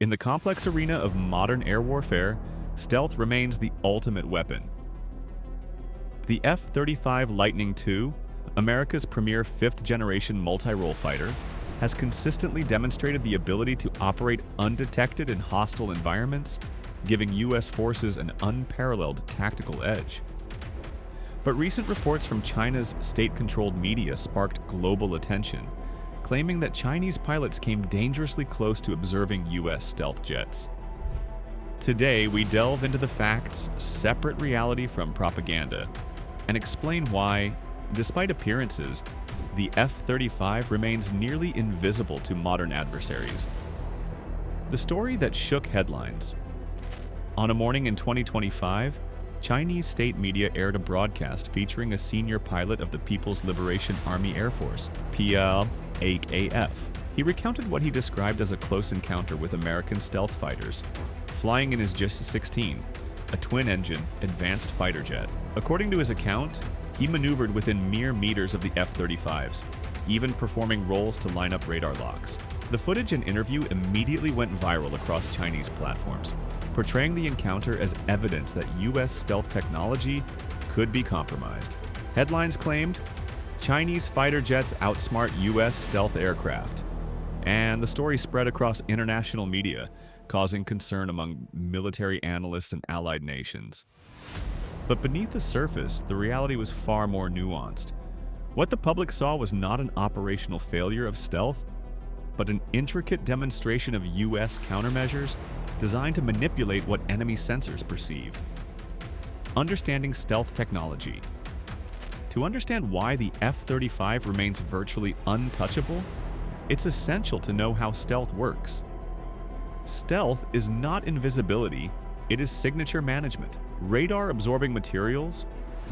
In the complex arena of modern air warfare, stealth remains the ultimate weapon. The F-35 Lightning II, America's premier fifth-generation multi-role fighter, has consistently demonstrated the ability to operate undetected in hostile environments, giving U.S. forces an unparalleled tactical edge. But recent reports from China's state-controlled media sparked global attention, claiming that Chinese pilots came dangerously close to observing U.S. stealth jets. Today, we delve into the facts, separate reality from propaganda, and explain why, despite appearances, the F-35 remains nearly invisible to modern adversaries. The story that shook headlines. On a morning in 2025, Chinese state media aired a broadcast featuring a senior pilot of the People's Liberation Army Air Force, PL-8AF. He recounted what he described as a close encounter with American stealth fighters, flying in his JS-16, a twin-engine, advanced fighter jet. According to his account, he maneuvered within mere meters of the F-35s, even performing rolls to line up radar locks. The footage and interview immediately went viral across Chinese platforms, portraying the encounter as evidence that U.S. stealth technology could be compromised. Headlines claimed, "Chinese fighter jets outsmart U.S. stealth aircraft," and the story spread across international media, causing concern among military analysts and allied nations. But beneath the surface, the reality was far more nuanced. What the public saw was not an operational failure of stealth, but an intricate demonstration of U.S. countermeasures designed to manipulate what enemy sensors perceive. Understanding stealth technology. To understand why the F-35 remains virtually untouchable, it's essential to know how stealth works. Stealth is not invisibility, it is signature management. Radar-absorbing materials,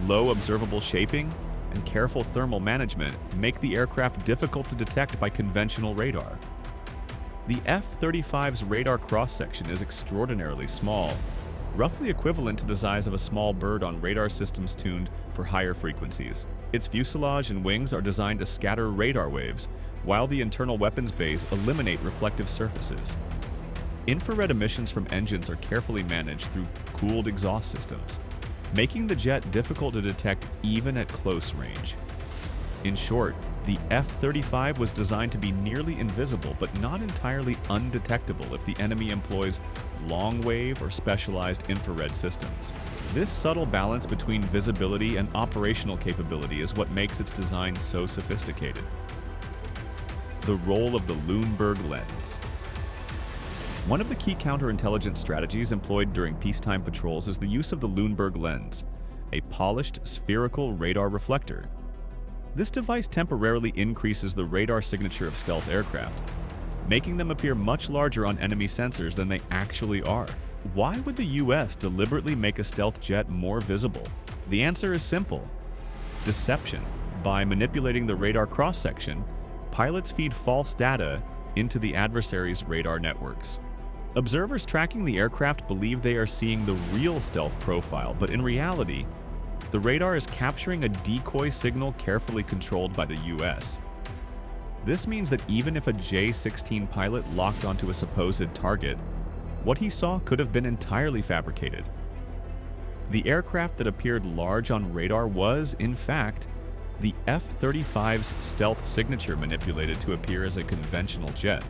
low observable shaping, and careful thermal management make the aircraft difficult to detect by conventional radar. The F-35's radar cross-section is extraordinarily small, roughly equivalent to the size of a small bird on radar systems tuned for higher frequencies. Its fuselage and wings are designed to scatter radar waves, while the internal weapons bays eliminate reflective surfaces. Infrared emissions from engines are carefully managed through cooled exhaust systems, making the jet difficult to detect even at close range. In short, the F-35 was designed to be nearly invisible but not entirely undetectable if the enemy employs long-wave or specialized infrared systems. This subtle balance between visibility and operational capability is what makes its design so sophisticated. The role of the Luneburg lens. One of the key counterintelligence strategies employed during peacetime patrols is the use of the Luneburg lens, a polished spherical radar reflector. This device temporarily increases the radar signature of stealth aircraft, making them appear much larger on enemy sensors than they actually are. Why would the US deliberately make a stealth jet more visible? The answer is simple: deception. By manipulating the radar cross-section, pilots feed false data into the adversaries' radar networks. Observers tracking the aircraft believe they are seeing the real stealth profile, but in reality, the radar is capturing a decoy signal carefully controlled by the US. This means that even if a J-16 pilot locked onto a supposed target, what he saw could have been entirely fabricated. The aircraft that appeared large on radar was, in fact, the F-35's stealth signature manipulated to appear as a conventional jet.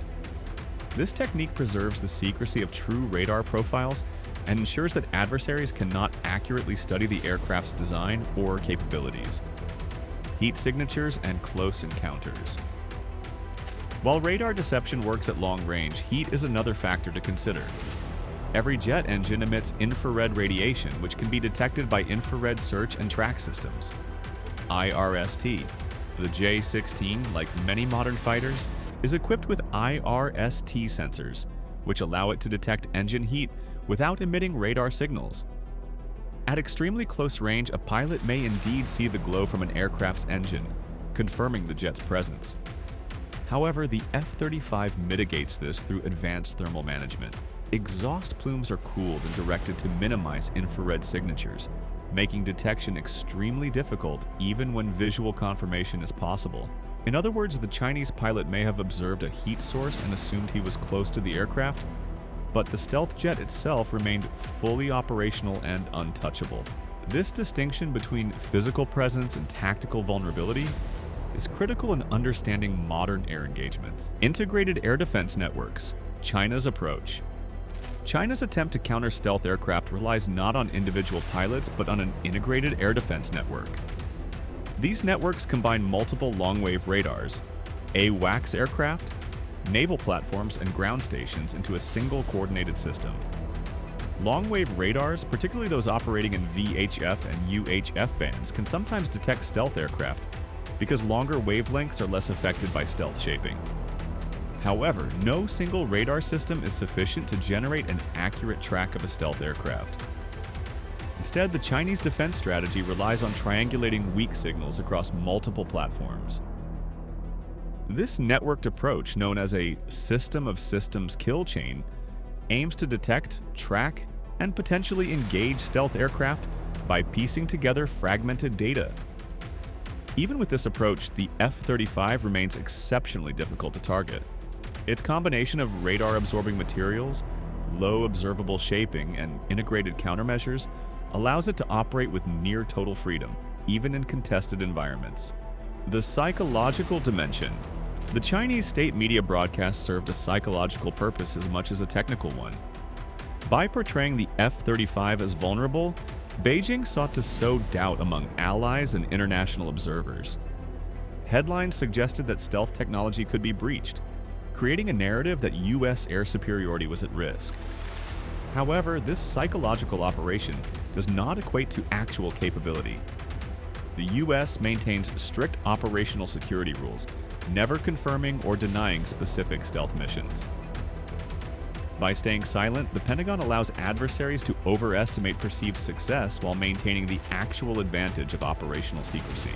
This technique preserves the secrecy of true radar profiles and ensures that adversaries cannot accurately study the aircraft's design or capabilities. Heat signatures and close encounters. While radar deception works at long range, heat is another factor to consider. Every jet engine emits infrared radiation, which can be detected by infrared search and track systems. IRST. The J-16, like many modern fighters, is equipped with IRST sensors, which allow it to detect engine heat without emitting radar signals. At extremely close range, a pilot may indeed see the glow from an aircraft's engine, confirming the jet's presence. However, the F-35 mitigates this through advanced thermal management. Exhaust plumes are cooled and directed to minimize infrared signatures, making detection extremely difficult even when visual confirmation is possible. In other words, the Chinese pilot may have observed a heat source and assumed he was close to the aircraft, but the stealth jet itself remained fully operational and untouchable. This distinction between physical presence and tactical vulnerability is critical in understanding modern air engagements. Integrated air defense networks, China's approach. China's attempt to counter stealth aircraft relies not on individual pilots, but on an integrated air defense network. These networks combine multiple long-wave radars, AWACS aircraft, naval platforms, and ground stations into a single coordinated system. Long-wave radars, particularly those operating in VHF and UHF bands, can sometimes detect stealth aircraft because longer wavelengths are less affected by stealth shaping. However, no single radar system is sufficient to generate an accurate track of a stealth aircraft. Instead, the Chinese defense strategy relies on triangulating weak signals across multiple platforms. This networked approach, known as a system of systems kill chain, aims to detect, track, and potentially engage stealth aircraft by piecing together fragmented data. Even with this approach, the F-35 remains exceptionally difficult to target. Its combination of radar-absorbing materials, low observable shaping, and integrated countermeasures allows it to operate with near-total freedom, even in contested environments. The psychological dimension. The Chinese state media broadcast served a psychological purpose as much as a technical one. By portraying the F-35 as vulnerable, Beijing sought to sow doubt among allies and international observers. Headlines suggested that stealth technology could be breached, creating a narrative that U.S. air superiority was at risk. However, this psychological operation does not equate to actual capability. The U.S. maintains strict operational security rules, never confirming or denying specific stealth missions. By staying silent, the Pentagon allows adversaries to overestimate perceived success while maintaining the actual advantage of operational secrecy.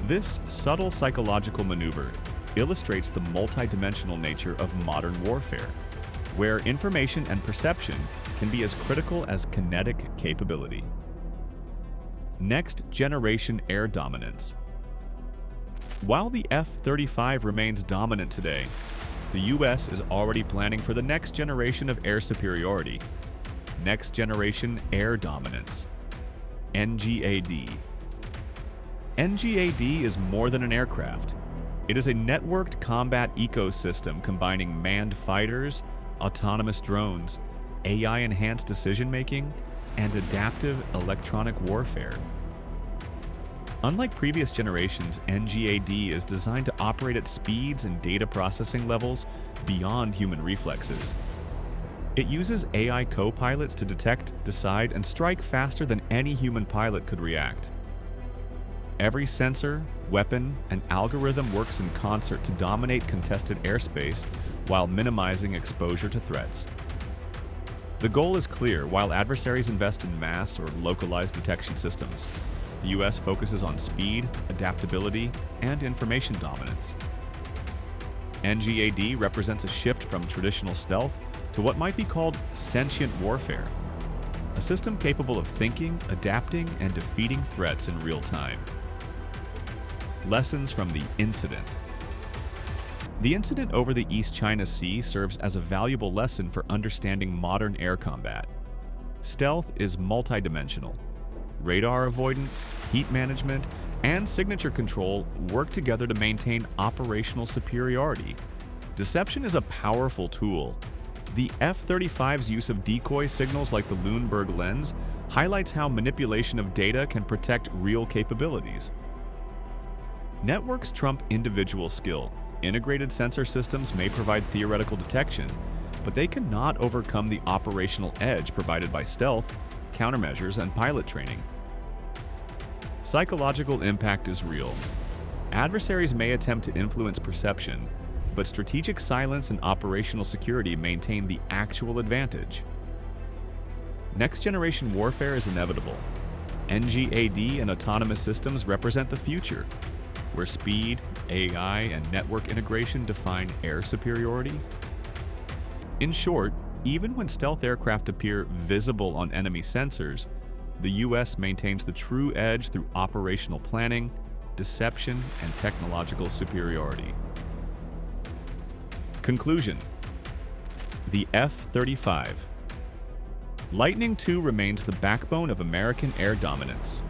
This subtle psychological maneuver illustrates the multidimensional nature of modern warfare, where information and perception can be as critical as kinetic capability. Next-generation air dominance. While the F-35 remains dominant today, the U.S. is already planning for the next generation of air superiority, next-generation air dominance, NGAD. NGAD is more than an aircraft. It is a networked combat ecosystem combining manned fighters, autonomous drones, AI-enhanced decision-making, and adaptive electronic warfare. Unlike previous generations, NGAD is designed to operate at speeds and data processing levels beyond human reflexes. It uses AI co-pilots to detect, decide, and strike faster than any human pilot could react. Every sensor, weapon, and algorithm works in concert to dominate contested airspace while minimizing exposure to threats. The goal is clear: while adversaries invest in mass or localized detection systems, the U.S. focuses on speed, adaptability, and information dominance. NGAD represents a shift from traditional stealth to what might be called sentient warfare, a system capable of thinking, adapting, and defeating threats in real time. Lessons from the incident. The incident over the East China Sea serves as a valuable lesson for understanding modern air combat. Stealth is multidimensional. Radar avoidance, heat management, and signature control work together to maintain operational superiority. Deception is a powerful tool. The F-35's use of decoy signals like the Luneburg lens highlights how manipulation of data can protect real capabilities. Networks trump individual skill. Integrated sensor systems may provide theoretical detection, but they cannot overcome the operational edge provided by stealth, countermeasures, and pilot training. Psychological impact is real. Adversaries may attempt to influence perception, but strategic silence and operational security maintain the actual advantage. Next-generation warfare is inevitable. NGAD and autonomous systems represent the future, where speed, AI, and network integration define air superiority. In short, even when stealth aircraft appear visible on enemy sensors, the U.S. maintains the true edge through operational planning, deception, and technological superiority. Conclusion. The F-35. Lightning II remains the backbone of American air dominance.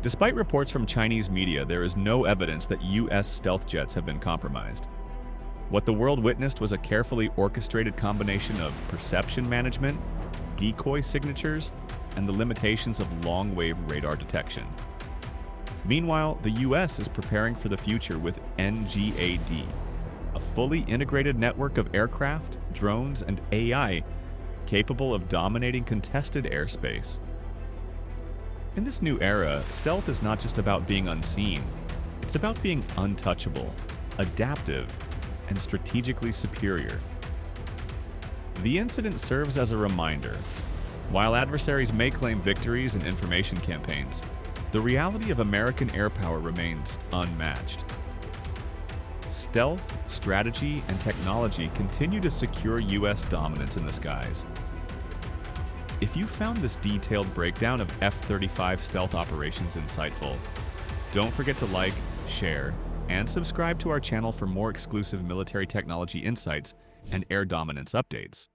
Despite reports from Chinese media, there is no evidence that U.S. stealth jets have been compromised. What the world witnessed was a carefully orchestrated combination of perception management, decoy signatures, and the limitations of long-wave radar detection. Meanwhile, the U.S. is preparing for the future with NGAD, a fully integrated network of aircraft, drones, and AI capable of dominating contested airspace. In this new era, stealth is not just about being unseen, it's about being untouchable, adaptive, and strategically superior. The incident serves as a reminder. While adversaries may claim victories in information campaigns, the reality of American air power remains unmatched. Stealth, strategy, and technology continue to secure U.S. dominance in the skies. If you found this detailed breakdown of F-35 stealth operations insightful, don't forget to like, share, and subscribe to our channel for more exclusive military technology insights and air dominance updates.